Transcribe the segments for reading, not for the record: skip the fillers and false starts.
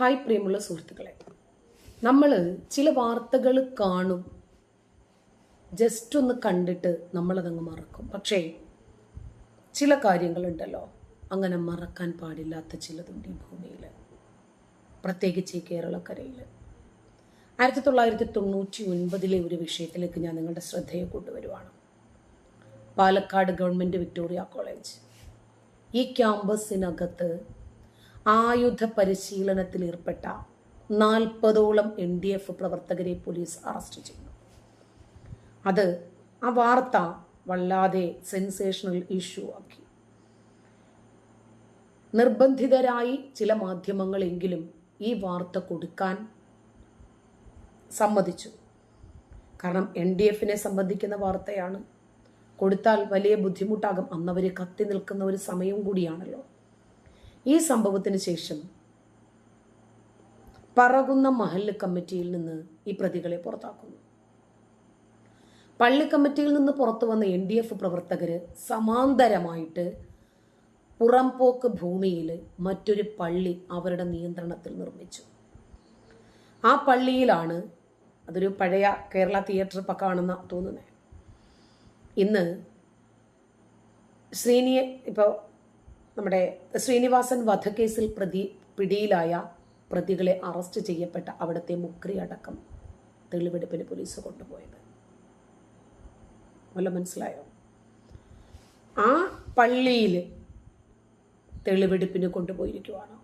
Hi പ്രിയമുള്ള സുഹൃത്തുക്കളെ, നമ്മൾ ചില വാർത്തകൾ കാണും, ജസ്റ്റ് ഒന്ന് കണ്ടിട്ട് നമ്മളതങ്ങ് മറക്കും. പക്ഷേ ചില കാര്യങ്ങളുണ്ടല്ലോ, അങ്ങനെ മറക്കാൻ പാടില്ലാത്ത ചിലതുണ്ട് ഈ ഭൂമിയിൽ, പ്രത്യേകിച്ച് ഈ കേരളക്കരയിൽ. 1999 ഒരു വിഷയത്തിലേക്ക് ഞാൻ നിങ്ങളുടെ ശ്രദ്ധയെ കൊണ്ടുവരുവാണ്. പാലക്കാട് ഗവൺമെൻറ് വിക്ടോറിയ കോളേജ്, ഈ ക്യാമ്പസിനകത്ത് ആയുധ പരിശീലനത്തിൽ ഏർപ്പെട്ട 40ഓളം NDF പ്രവർത്തകരെ പോലീസ് അറസ്റ്റ് ചെയ്തു. ആ വാർത്ത വല്ലാതെ സെൻസേഷണൽ ഇഷ്യൂ ആക്കി. നിർബന്ധിതരായി ചില മാധ്യമങ്ങളെങ്കിലും ഈ വാർത്ത കൊടുക്കാൻ സമ്മതിച്ചു. കാരണം NDFനെ സംബന്ധിക്കുന്ന വാർത്തയാണ്, കൊടുത്താൽ വലിയ ബുദ്ധിമുട്ടാകും. അന്നവർ കത്തി നിൽക്കുന്ന ഒരു സമയം കൂടിയാണല്ലോ. ഈ സംഭവത്തിന് ശേഷം പറകുന്ന മഹല്ല് കമ്മിറ്റിയിൽ നിന്ന് ഈ പ്രതികളെ പുറത്താക്കുന്നു. പള്ളി കമ്മിറ്റിയിൽ നിന്ന് പുറത്തു വന്ന NDF പ്രവർത്തകര് സമാന്തരമായിട്ട് പുറംപോക്ക് ഭൂമിയിൽ മറ്റൊരു പള്ളി അവരുടെ നിയന്ത്രണത്തിൽ നിർമ്മിച്ചു. ആ പള്ളിയിലാണ്, അതൊരു പഴയ കേരള തിയേറ്റർ പക്കാണെന്ന് തോന്നുന്നത്. ഇന്ന് നമ്മുടെ ശ്രീനിവാസൻ വധക്കേസിൽ പിടിയിലായ പ്രതികളെ അറസ്റ്റ് ചെയ്യപ്പെട്ട അവിടുത്തെ മുക്രി അടക്കം തെളിവെടുപ്പിന് പോലീസ് കൊണ്ടുപോയത്. വല്ല മനസ്സിലായോ? ആ പള്ളിയിൽ തെളിവെടുപ്പിന് കൊണ്ടുപോയിരിക്കുവാണ്.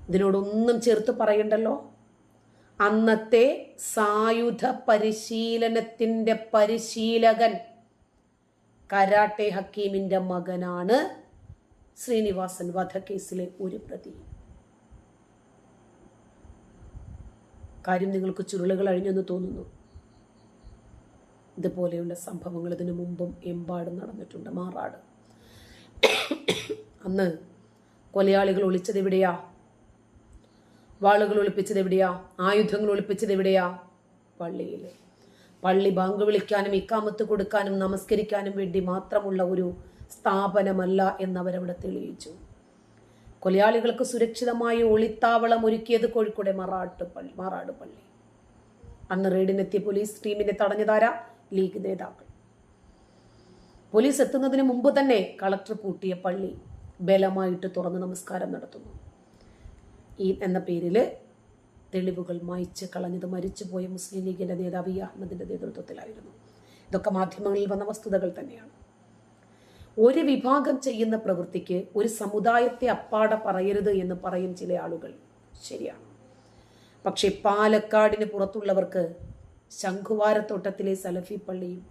ഇതിനോടൊന്നും ചേർത്ത് പറയണ്ടല്ലോ. അന്നത്തെ സായുധ പരിശീലനത്തിൻ്റെ പരിശീലകൻ കരാട്ടെ ഹക്കീമിൻ്റെ മകനാണ് ശ്രീനിവാസൻ വധക്കേസിലെ ഒരു പ്രതി. കാര്യം നിങ്ങൾക്ക് ചുരുളുകൾ അഴിഞ്ഞെന്ന് തോന്നുന്നു. ഇതുപോലെയുള്ള സംഭവങ്ങൾ ഇതിനു മുമ്പും എമ്പാടും നടന്നിട്ടുണ്ട്. മാറാട് അന്ന് കൊലയാളികൾ ഒളിച്ചത് എവിടെയാ? വാളുകൾ ഒളിപ്പിച്ചത് എവിടെയാ? ആയുധങ്ങൾ ഒളിപ്പിച്ചത് എവിടെയാ? പള്ളിയിൽ. പള്ളി ബാങ്ക് വിളിക്കാനും ഇക്കാമത്ത് കൊടുക്കാനും നമസ്കരിക്കാനും വേണ്ടി മാത്രമുള്ള ഒരു സ്ഥാപനമല്ല എന്നവരവിടെ തെളിയിച്ചു. കൊലയാളികൾക്ക് സുരക്ഷിതമായി ഒളിത്താവളം ഒരുക്കിയത് കോഴിക്കോട് മാറാട് പള്ളി. അന്ന് റെയ്ഡിനെത്തിയ പോലീസ് ടീമിനെ തടഞ്ഞതാരാ? ലീഗ് നേതാക്കൾ. പോലീസ് എത്തുന്നതിന് മുമ്പ് തന്നെ കളക്ടർ പൂട്ടിയ പള്ളി ബലമായിട്ട് തുറന്ന് നമസ്കാരം നടത്തുന്നു. എന്ന പേരിൽ തെളിവുകൾ മായ്ച്ച് കളഞ്ഞത് മരിച്ചുപോയ മുസ്ലിം ലീഗിന്റെ നേതാവ് അഹമ്മദിന്റെ നേതൃത്വത്തിലായിരുന്നു. ഇതൊക്കെ മാധ്യമങ്ങളിൽ വന്ന വസ്തുതകൾ തന്നെയാണ്. ഒരു വിഭാഗം ചെയ്യുന്ന പ്രവൃത്തിക്ക് ഒരു സമുദായത്തെ അപ്പാടെ പറയരുത് എന്ന് പറയും ചില ആളുകൾ. ശരിയാണ്. പക്ഷെ പാലക്കാടിന് പുറത്തുള്ളവർക്ക് ശംഖുവാരത്തോട്ടത്തിലെ സലഫി പള്ളിയും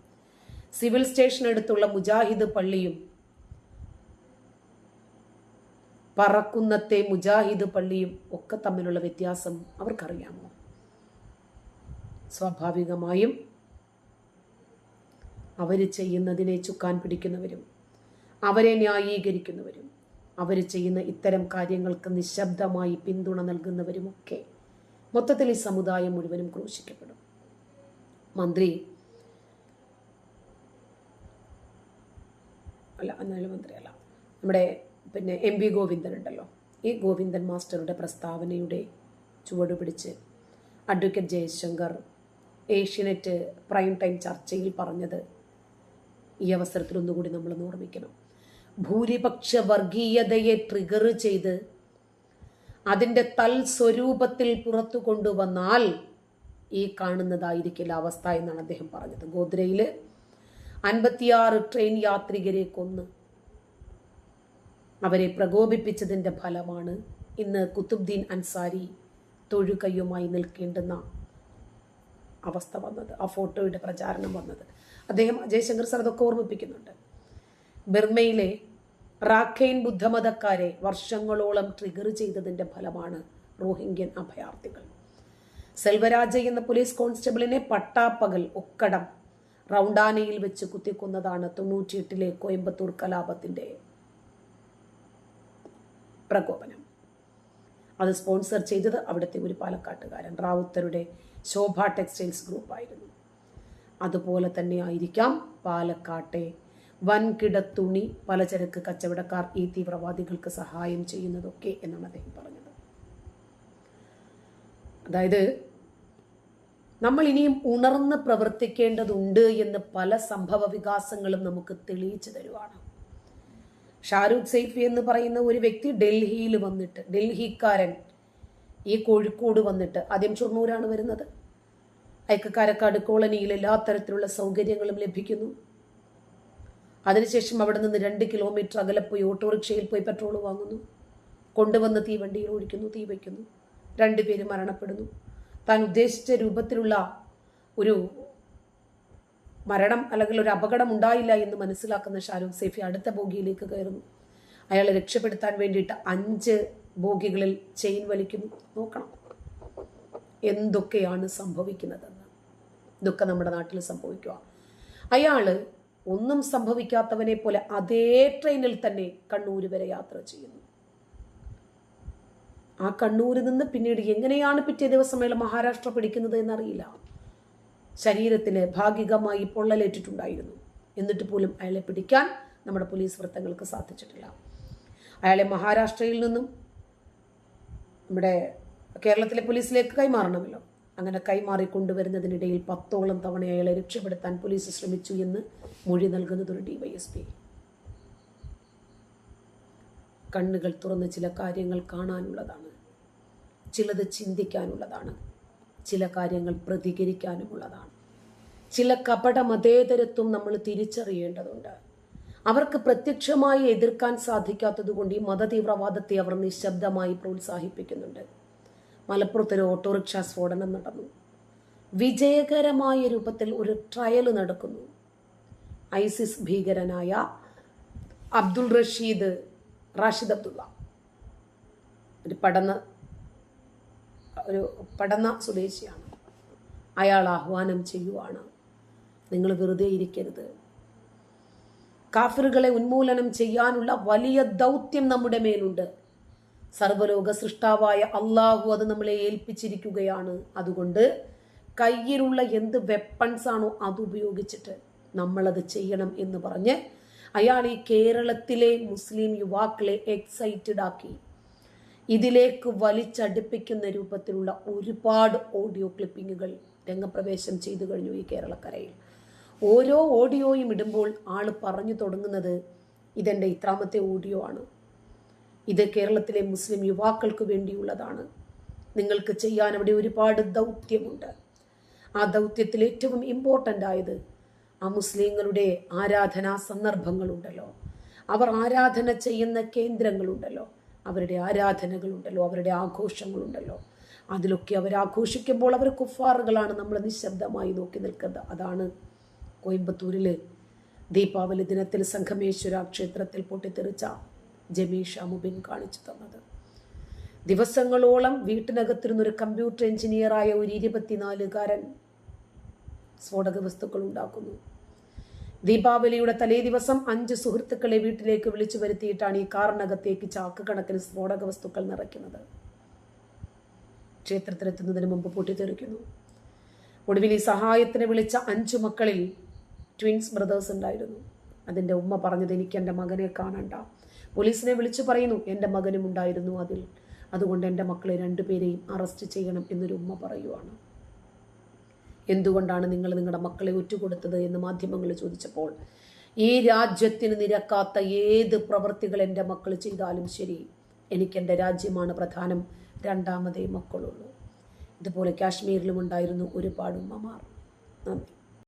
സിവിൽ സ്റ്റേഷനടുത്തുള്ള മുജാഹിദ് പള്ളിയും പറക്കുന്നത്തെ മുജാഹിദ് പള്ളിയും ഒക്കെ തമ്മിലുള്ള വ്യത്യാസം അവർക്കറിയാമോ? സ്വാഭാവികമായും അവർ ചെയ്യുന്നതിനെ ചുക്കാൻ പിടിക്കുന്നവരും അവരെ ന്യായീകരിക്കുന്നവരും അവർ ചെയ്യുന്ന ഇത്തരം കാര്യങ്ങൾക്ക് നിശബ്ദമായി പിന്തുണ നൽകുന്നവരുമൊക്കെ മൊത്തത്തിൽ ഈ സമുദായം മുഴുവനും ക്രൂശിക്കപ്പെടും. നമ്മുടെ MP ഗോവിന്ദൻ ഉണ്ടല്ലോ, ഈ ഗോവിന്ദൻ മാസ്റ്ററുടെ പ്രസ്താവനയുടെ ചുവട് പിടിച്ച് advocate Jaishankar Asianet prime time ചർച്ചയിൽ പറഞ്ഞത് ഈ അവസരത്തിൽ ഒന്നുകൂടി നമ്മൾ ഓർമ്മിക്കണം. ഭൂരിപക്ഷ വർഗീയതയെ ട്രിഗർ ചെയ്ത് അതിൻ്റെ തൽസ്വരൂപത്തിൽ പുറത്തു കൊണ്ടുവന്നാൽ ഈ കാണുന്നതായിരിക്കില്ല അവസ്ഥ എന്നാണ് അദ്ദേഹം പറഞ്ഞത്. ഗോദ്രയിൽ 56 ട്രെയിൻ യാത്രികരെ കൊന്ന് അവരെ പ്രകോപിപ്പിച്ചതിൻ്റെ ഫലമാണ് ഇന്ന് കുത്തുബ്ദീൻ അൻസാരി തൊഴുകയ്യുമായി നിൽക്കേണ്ടുന്ന അവസ്ഥ വന്നത്, ആ ഫോട്ടോയുടെ പ്രചാരണം വന്നത്. അദ്ദേഹം ജയശങ്കർ സർ അതൊക്കെ ഓർമ്മിപ്പിക്കുന്നുണ്ട്. ബർമയിലെ റാഖൈൻ ബുദ്ധമതക്കാരെ വർഷങ്ങളോളം ട്രിഗർ ചെയ്തതിൻ്റെ ഫലമാണ് റോഹിംഗ്യൻ അഭയാർത്ഥികൾ. സെൽവരാജ് എന്ന പോലീസ് കോൺസ്റ്റബിളിനെ പട്ടാപ്പകൽ ഒക്കടം റൗണ്ടാനയിൽ വെച്ച് കുത്തിക്കൊന്നതാണ് 98 കോയമ്പത്തൂർ കലാപത്തിൻ്റെ പ്രകോപനം. അത് സ്പോൺസർ ചെയ്തത് അവിടുത്തെ ഒരു പാലക്കാട്ടുകാരൻ, റാവുത്തരുടെ ശോഭ ടെക്സ്റ്റൈൽസ് ഗ്രൂപ്പായിരുന്നു. അതുപോലെ തന്നെ ആയിരിക്കാം പാലക്കാട്ടെ വൻകിട തുണി പലചരക്ക് കച്ചവടക്കാർ ഈ തീവ്രവാദികൾക്ക് സഹായം ചെയ്യുന്നതൊക്കെ എന്നാണ് അദ്ദേഹം പറഞ്ഞത്. അതായത് നമ്മൾ ഇനിയും ഉണർന്ന് പ്രവർത്തിക്കേണ്ടതുണ്ട് എന്ന് പല സംഭവ വികാസങ്ങളും നമുക്ക് തെളിയിച്ചു തരുവാണ്. ഷാരൂഖ് സൈഫി എന്ന് പറയുന്ന ഒരു വ്യക്തി ഡൽഹിയിൽ വന്നിട്ട്, ഡൽഹിക്കാരൻ ഈ കോഴിക്കോട് വന്നിട്ട്, ആദ്യം ഷൊർണൂരാണ് വരുന്നത്, അയക്ക് കാരക്കാട് കോളനിയിൽ എല്ലാ തരത്തിലുള്ള സൗകര്യങ്ങളും ലഭിക്കുന്നു. അതിനുശേഷം അവിടെ നിന്ന് 2 കിലോമീറ്റർ അകലെ പോയി ഓട്ടോറിക്ഷയിൽ പോയി പെട്രോൾ വാങ്ങുന്നു, കൊണ്ടുവന്ന് തീവണ്ടിയിൽ ഒഴിക്കുന്നു, തീ വയ്ക്കുന്നു, 2 പേര് മരണപ്പെടുന്നു. താൻ ഉദ്ദേശിച്ച രൂപത്തിലുള്ള ഒരു മരണം അല്ലെങ്കിൽ ഒരു അപകടം ഉണ്ടായില്ല എന്ന് മനസ്സിലാക്കുന്ന ഷാരൂഖ് സൈഫി അടുത്ത ബോഗിയിലേക്ക് കയറുന്നു. അയാളെ രക്ഷപ്പെടുത്താൻ വേണ്ടിയിട്ട് 5 ബോഗികളിൽ ചെയിൻ വലിക്കുന്നു. നോക്കണം എന്തൊക്കെയാണ് സംഭവിക്കുന്നതെന്ന്. ഇതൊക്കെ നമ്മുടെ നാട്ടിൽ സംഭവിക്കുക. അയാള് ഒന്നും സംഭവിക്കാത്തവനെ പോലെ അതേ ട്രെയിനിൽ തന്നെ കണ്ണൂർ വരെ യാത്ര ചെയ്യുന്നു. ആ കണ്ണൂരിൽ നിന്ന് പിന്നീട് എങ്ങനെയാണ് പിറ്റേ ദിവസം അയാൾ മഹാരാഷ്ട്ര പിടിക്കുന്നത് എന്നറിയില്ല. ശരീരത്തിന് ഭാഗികമായി പൊള്ളലേറ്റിട്ടുണ്ടായിരുന്നു. എന്നിട്ട് പോലും അയാളെ പിടിക്കാൻ നമ്മുടെ പോലീസ് വൃത്തങ്ങൾക്ക് സാധിച്ചിട്ടില്ല. അയാളെ മഹാരാഷ്ട്രയിൽ നിന്നും നമ്മുടെ കേരളത്തിലെ പോലീസിലേക്ക് കൈമാറണമല്ലോ. അങ്ങനെ കൈമാറി കൊണ്ടുവരുന്നതിനിടയിൽ 10ഓളം തവണ അയാളെ രക്ഷപ്പെടുത്താൻ പോലീസ് ശ്രമിച്ചു എന്ന് മൊഴി നൽകുന്നത് ഒരു DYSP. കണ്ണുകൾ തുറന്ന് ചില കാര്യങ്ങൾ കാണാനുള്ളതാണ്, ചിലത് ചിന്തിക്കാനുള്ളതാണ്, ചില കാര്യങ്ങൾ പ്രതികരിക്കാനുമുള്ളതാണ്. ചില കപട മതേതരത്വം നമ്മൾ തിരിച്ചറിയേണ്ടതുണ്ട്. അവർക്ക് പ്രത്യക്ഷമായി എതിർക്കാൻ സാധിക്കാത്തതുകൊണ്ട് ഈ മതതീവ്രവാദത്തെ അവർ നിശബ്ദമായി പ്രോത്സാഹിപ്പിക്കുന്നുണ്ട്. മലപ്പുറത്തൊരു ഓട്ടോറിക്ഷ സ്ഫോടനം നടന്നു. വിജയകരമായ രൂപത്തിൽ ഒരു ട്രയൽ നടക്കുന്നു. ഐസിസ് ഭീകരനായ റാഷിദ് അബ്ദുള്ള ഒരു പടന്ന സ്വദേശിയാണ്. അയാൾ ആഹ്വാനം ചെയ്യുവാണ്, നിങ്ങൾ വെറുതെ ഇരിക്കരുത്, കാഫിറുകളെ ഉന്മൂലനം ചെയ്യാനുള്ള വലിയ ദൗത്യം നമ്മുടെ മേലുണ്ട്. സർവ്വലോക സൃഷ്ടാവായ അള്ളാഹു അത് നമ്മളെ ഏൽപ്പിച്ചിരിക്കുകയാണ്. അതുകൊണ്ട് കയ്യിലുള്ള എന്ത് വെപ്പൺസ് ആണോ അതുപയോഗിച്ചിട്ട് നമ്മളത് ചെയ്യണം എന്ന് പറഞ്ഞ് അയാൾ ഈ കേരളത്തിലെ മുസ്ലിം യുവാക്കളെ എക്സൈറ്റഡ് ആക്കി ഇതിലേക്ക് വലിച്ചടുപ്പിക്കുന്ന രൂപത്തിലുള്ള ഒരുപാട് ഓഡിയോ ക്ലിപ്പിങ്ങുകൾ രംഗപ്രവേശം ചെയ്തു കഴിഞ്ഞു ഈ കേരളക്കരയിൽ. ഓരോ ഓഡിയോയും ഇടുമ്പോൾ ആൾ പറഞ്ഞു തുടങ്ങുന്നത്, ഇതെൻ്റെ ഇത്രാമത്തെ ഓഡിയോ ആണ്, ഇത് കേരളത്തിലെ മുസ്ലിം യുവാക്കൾക്ക് വേണ്ടിയുള്ളതാണ്, നിങ്ങൾക്ക് ചെയ്യാൻ അവിടെ ഒരുപാട് ദൗത്യമുണ്ട്. ആ ദൗത്യത്തിൽ ഏറ്റവും ഇമ്പോർട്ടൻ്റ് ആയത് ആ മുസ്ലിങ്ങളുടെ ആരാധനാ സന്ദർഭങ്ങളുണ്ടല്ലോ, അവർ ആരാധന ചെയ്യുന്ന കേന്ദ്രങ്ങളുണ്ടല്ലോ, അവരുടെ ആരാധനകളുണ്ടല്ലോ, അവരുടെ ആഘോഷങ്ങളുണ്ടല്ലോ, അതിലൊക്കെ അവർ ആഘോഷിക്കുമ്പോൾ അവർ കുഫാറുകളാണ്, നമ്മൾ നിശബ്ദമായി നോക്കി നിൽക്കുന്നത്. അതാണ് കോയമ്പത്തൂരിൽ ദീപാവലി ദിനത്തിൽ സംഗമേശ്വര ക്ഷേത്രത്തിൽ പൊട്ടിത്തെറിച്ച ജമീഷ മുബിൻ കാണിച്ചു തന്നത്. ദിവസങ്ങളോളം വീട്ടിനകത്തിരുന്നൊരു കമ്പ്യൂട്ടർ എഞ്ചിനീയറായ ഒരു 24-കാരൻ സ്ഫോടക വസ്തുക്കൾ ഉണ്ടാക്കുന്നു. ദീപാവലിയുടെ തലേ ദിവസം 5 സുഹൃത്തുക്കളെ വീട്ടിലേക്ക് വിളിച്ചു വരുത്തിയിട്ടാണ് ഈ കാറിനകത്തേക്ക് ചാക്ക് കണക്കിന് സ്ഫോടക വസ്തുക്കൾ നിറയ്ക്കുന്നത്. ക്ഷേത്രത്തിലെത്തുന്നതിന് മുമ്പ് പൊട്ടിത്തെറിക്കുന്നു. ഒടുവിൽ ഈ സഹായത്തിന് വിളിച്ച 5 മക്കളിൽ ട്വിൻസ് ബ്രദേഴ്സ് ഉണ്ടായിരുന്നു. അതിൻ്റെ ഉമ്മ പറഞ്ഞത്, എനിക്ക് എൻ്റെ മകനെ കാണണ്ട. പോലീസിനെ വിളിച്ചു പറയുന്നു, എൻ്റെ മകനും ഉണ്ടായിരുന്നു അതിൽ, അതുകൊണ്ട് എൻ്റെ മക്കളെ 2 പേരെയും അറസ്റ്റ് ചെയ്യണം എന്നൊരു ഉമ്മ പറയുവാണ്. എന്തുകൊണ്ടാണ് നിങ്ങൾ നിങ്ങളുടെ മക്കളെ ഒറ്റുകൊടുത്തത് എന്ന് മാധ്യമങ്ങൾ ചോദിച്ചപ്പോൾ, ഈ രാജ്യത്തിന് നിരക്കാത്ത ഏത് പ്രവൃത്തികൾ എൻ്റെ മക്കൾ ചെയ്താലും ശരി, എനിക്കെൻ്റെ രാജ്യമാണ് പ്രധാനം, 2ാമതേ മക്കളുള്ളൂ. ഇതുപോലെ കാശ്മീരിലും ഉണ്ടായിരുന്നു ഒരുപാട് ഉമ്മമാർ. നന്ദി.